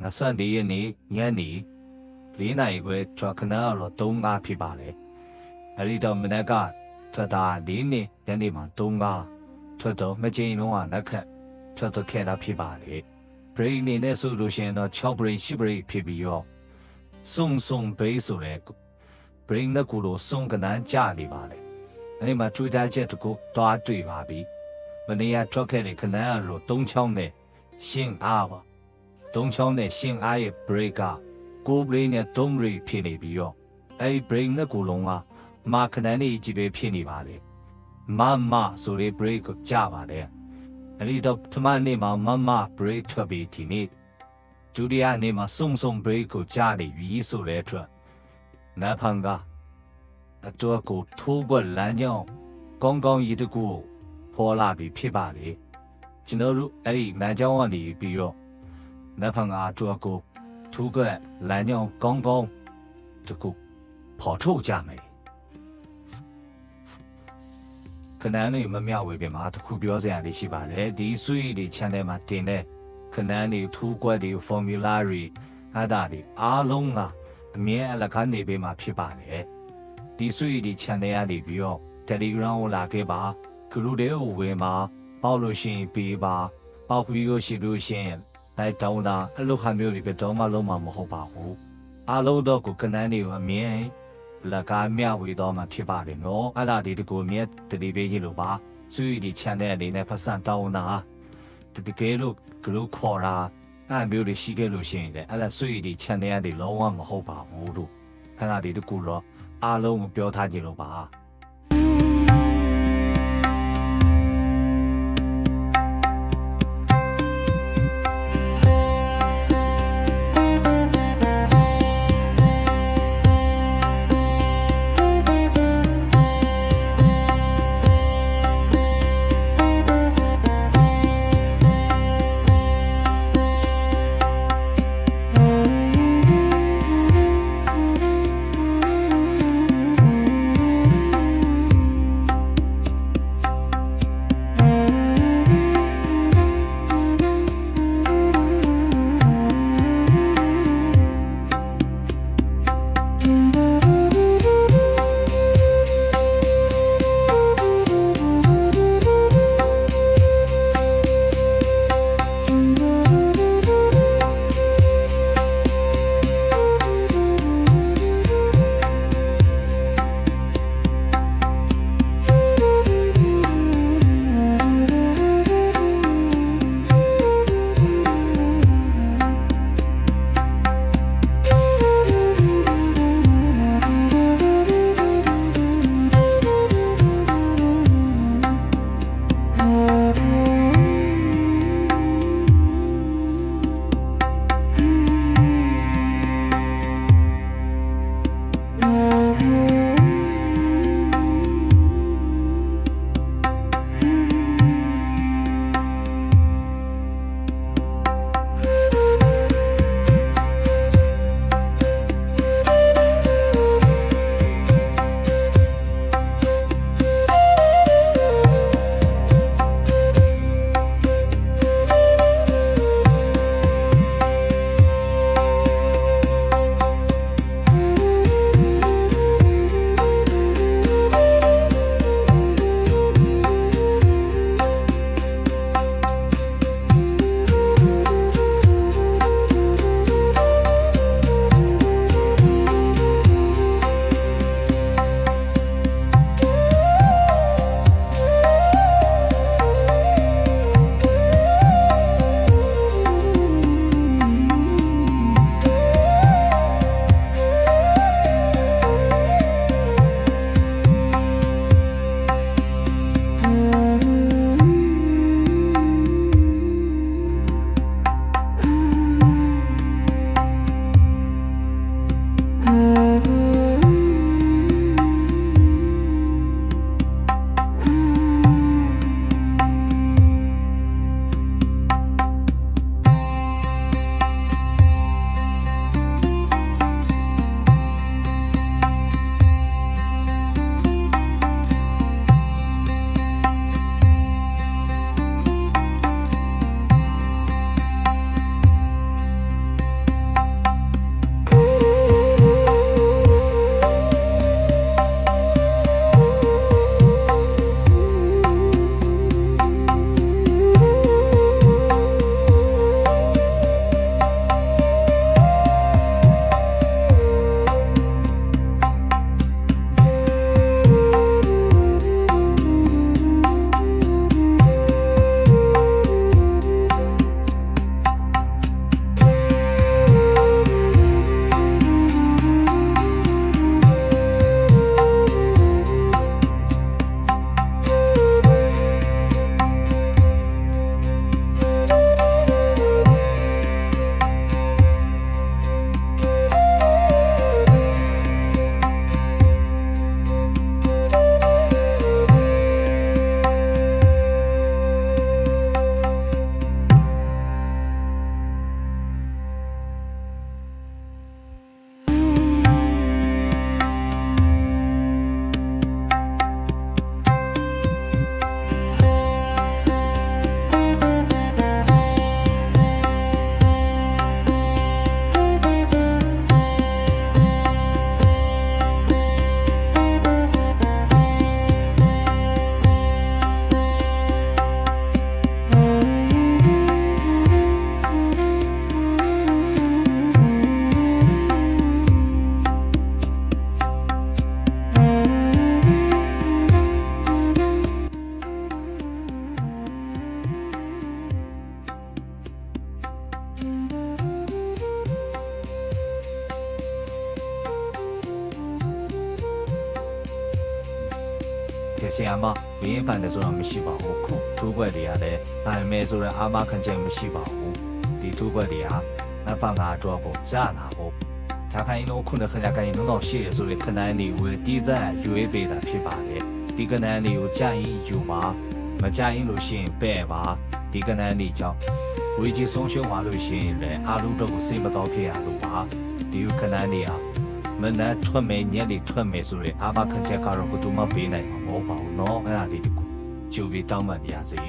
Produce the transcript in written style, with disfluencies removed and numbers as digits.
ငါ24ရက်နေ့ညနေ4နာရီခွဲထွက်ခဏတော့3-5ဖြစ်ပါလေအဲ့ဒီတော့မနက်ကထွက်တာ4နှစ်ညနေမှာ3-5ထွက်တော့မချိန်လုံးကလက်ခတ်ထွက်တော့ခဲ့တာဖြစ်ပါလေ break နေနဲ့ဆိုလို့ရှိရင်တော့6 break 10 break ဖြစ်ပြီးတော့စုံ break ဆိုတဲ့ break နဲ့ကိုလို့စုံကနန်းကြနေပါလေအဲ့ဒီမှာထူးခြားချက်တစ်ခုတွားတွေ့ပါပြီမနေ့ကထွက်ခဲ့တဲ့ခနန်းကတော့3ချောင်းနဲ့ရှင်းအားပါ3ချောင်းနဲ့ရှင်းအားရဲ့ break က9 break နဲ့3 break ဖြစ်နေပြီးတော့အဲ့ဒီ break နဲ့ကိုလုံးကမာခနန်းလေးကြီးပဲဖြစ်နေပါလေမဆိုတဲ့ break ကိုကြပါလေအဲ့ဒီတော့ပထမနေ့မှာမ break ထွက်ပြီးဒီနေ့ဒုတိယနေ့မှာစုံ break ကိုကြားနေပြီဆိုတဲ့အတွက်နတ်ဖန်ကတော့ကိုထိုးကွက်လမ်းကြောင်းကောင်းရည်တကူပေါ်လာပြီးဖြစ်ပါလေကျွန်တော်တို့အဲ့ဒီလမ်းကြောင်းကနေပြီးတော့နတ်ဖန်ကတော့ကိုထိုးကွက်လမ်းကြောင်းကောင်းတကူပေါ်ထုတ်ကြမယ်ခဏနေမမြောက်ဝေပြင်မှာတခုပြောစရာလေးရှိပါတယ်ဒီ suite တွေ channel မှာတင်တဲ့ခဏနေထူးကွက်တွေ formula တွေအဲ့ဒါတွေအားလုံးကအမြဲအလကားနေပေးမှာဖြစ်ပါတယ်ဒီ suite တွေ channel ကနေပြီးတော့ Telegram ကိုလာခဲ့ပါဂရုတွေကိုဝင်ပါပေါက်လို့ရှိရင်ပေးပါပေါက်ပြီးလို့ရှိလို့ရှိရင်လိုက်တောင်းတာအဲ့လိုဟာမျိုးတွေပဲတော့မှလုံးမှာမဟုတ်ပါဘူးအားလုံးတော့ကိုခဏနေကိုအမြဲလကားမြဝေတော့မှဖြစ်ပါတယ်နော်အဲ့ဒါဒီတကူမြဲတတိပေးရလို့ပါစွေဒီ channel အနေနဲ့ဖဆန်တောင်းတာတကယ်လို့ဂရုခေါ်တာအဲ့မျိုးတွေရှိခဲ့လို့ရှိရင်လည်းအဲ့ဒါစွေဒီ channel ကနေလုံးဝမဟုတ်ပါဘူးလို့အဲ့ဒါဒီတကူတော့အားလုံးကိုပြောထားကြလို့ပါ ဒီဆီယာမဘင်းဖန်တယ်ဆိုတာမရှိပါဘူးခုထိုးခွက်တွေကလည်းနိုင်မယ်ဆိုတော့အာမခံချက်မရှိပါဘူးဒီထိုးခွက်တွေကနဖန်ကတော့ကိုကြားလာဖို့ဒါခိုင်တော့ခုနခဏခိုင်တော့ရှိရဆိုတဲ့ခဏန်းလေးကိုတီးစားရွေးပေးတာဖြစ်ပါတယ်ဒီကနန်းလေးကိုကြာရင်ယူပါမကြာရင်လို့ရှိရင်ပဲ့ပါဒီကနန်းလေးကြောင့်ဝေကြီးဆုံးရှုံးသွားလို့ရှိရင်လည်းအာလူတော့ကိုစိတ်မကောင်းဖြစ်ရလို့ပါဒီခဏန်းလေးဟာမနက်ထွက်မယ်ညနေထွက်မယ်ဆိုရင်အာမခံချက်ကတော့ဘယ်သူမှပေးနိုင်မှာမဟုတ်ပါဘူးเนาะအဲ့ဒါလေးတကူကြိုပြီးတောင်းပန်ပါရစေ